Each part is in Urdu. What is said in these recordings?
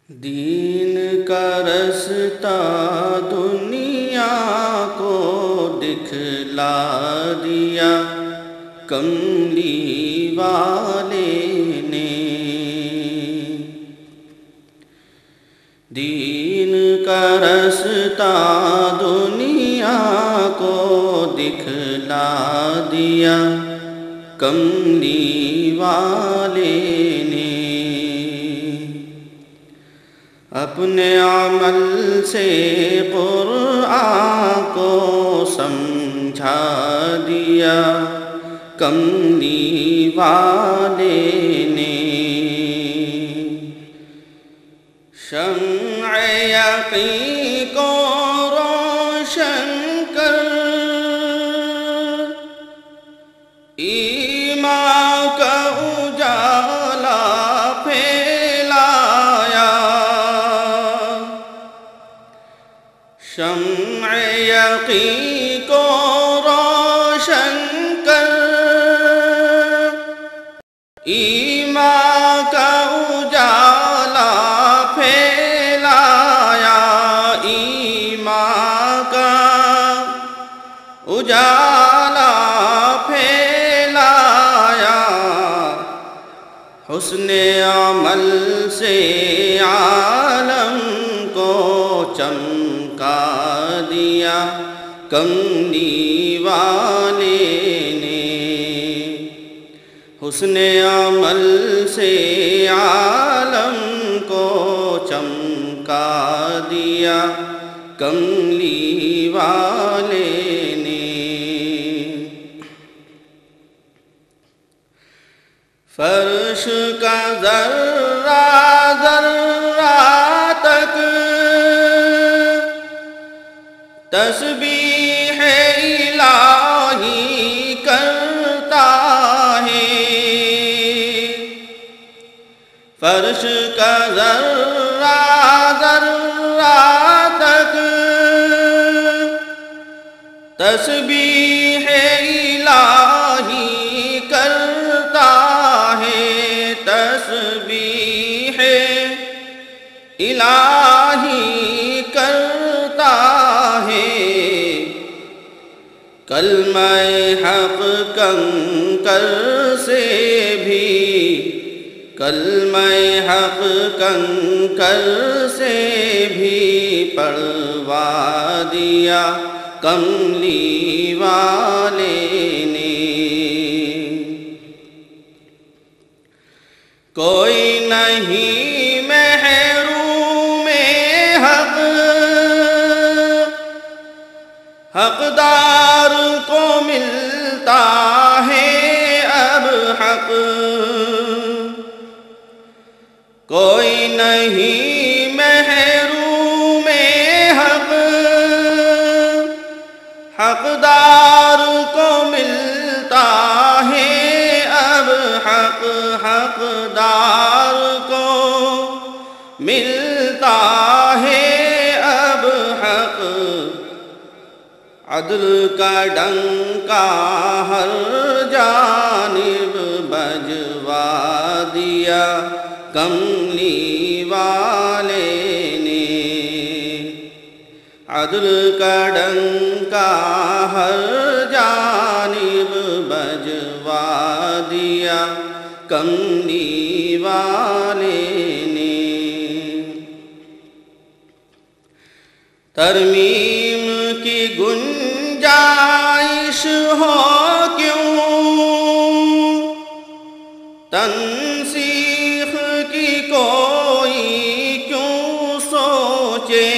دین کا رستہ دنیا کو دکھلا دیا کملی والے نے۔ دین کا رستہ دنیا کو دکھلا دیا کملی والے نے۔ اپنے عمل سے قرآن کو سمجھا دیا کملی والے نے۔ شمع یقین کو روشن کر ایمان کا اجالا پھیلایا۔ شمع یقین کو روشن کر ایمان کا اجالا پھیلایا۔ ایمان کا اجالا پھیلایا۔ حسن عمل سے عالم کو چمکا دیا کملی والے نے۔ حسن عمل سے عالم کو چمکا دیا کملی والے نے۔ فرش کا ذرہ ذرہ تک تسبیح الہی کرتا ہے۔ فرش کا ذرہ ذرہ تک تسبیح الہی کرتا ہے۔ تسبیح الہی کرتا ہے۔ کلمہ حق کنکر سے بھی کلمہ حق کنکر سے بھی پڑھوا دیا کملی والے نے۔ کوئی نہیں محروم حق حقدار کو ملتا ہے اب حق۔ کوئی نہیں محروم حق حقدار کو ملتا ہے اب حق۔ حقدار کو ملتا ہے اب حق۔ عدل کا ڈنکا ہر جانب بجوا دیا کملی والے نے۔ عدل کا ڈنکا ہر جانب بجوا دیا کملی والے نے۔ ترمیم کی گنجائش ہو کیوں، تنسیخ کی کوئی کیوں سوچے۔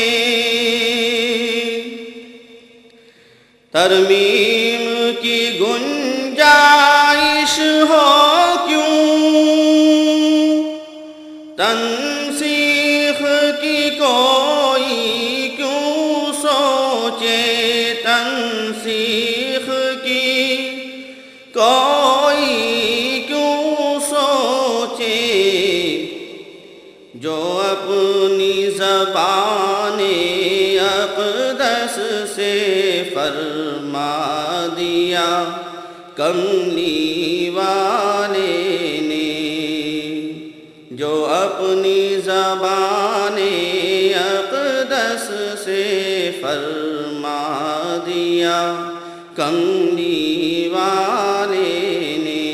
ترمیم کی گنجائش ہو کیوں، تنسیخ کی کوئی کیوں سوچے۔ تنسیخ کی کوئی کیوں سوچے۔ جو اپنی زبان اقدس سے فرما دیا کملی والے نے۔ جو اپنی زبان اقدس سے فرما دیا کملی والے نے۔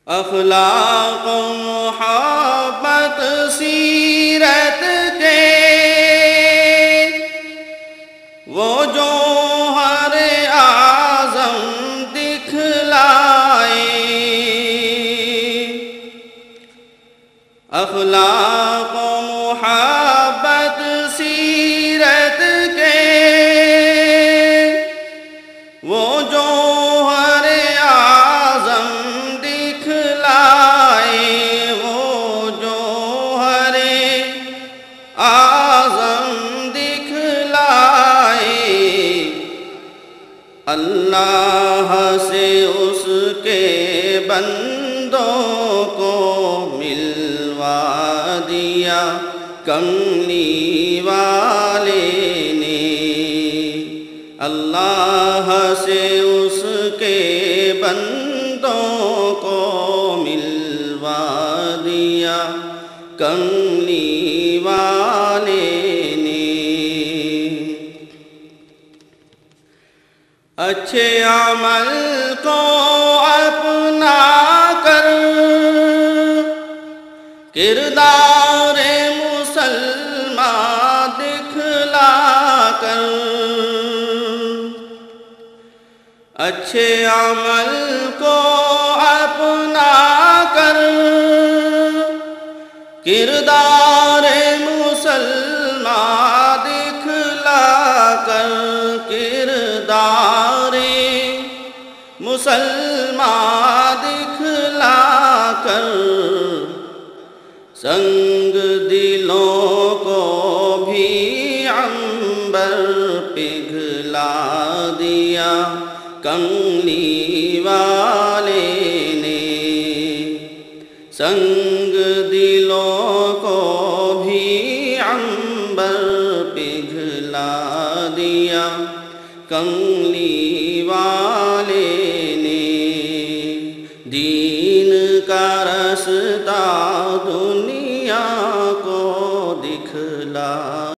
اخلاق و محبت سیرت کے وہ جوہر اعظم دکھلائے، اخلاق و محبت سیرت کے وہ جوہر اعظم دکھلائے، وہ جوہر اعظم دکھلائے، اللہ سے اس کے بندوں کو ملوا دیا کملی والے نے، اللہ سے اس کے بندوں کو ملوا دیا کملی والے نے۔ اچھے عمل کو اپنا کر کردار مسلمان دکھلا کر، اچھے عمل کو اپنا کر کردار مسلمان دکھلا کر، کردار مسلمان دکھلا کر، سنگ دلوں کو بھی عنبر پگھلا دیا کملی والے نے، سنگ دلوں کو بھی عنبر پگھلا دیا کملی والے نے۔ دین کا رس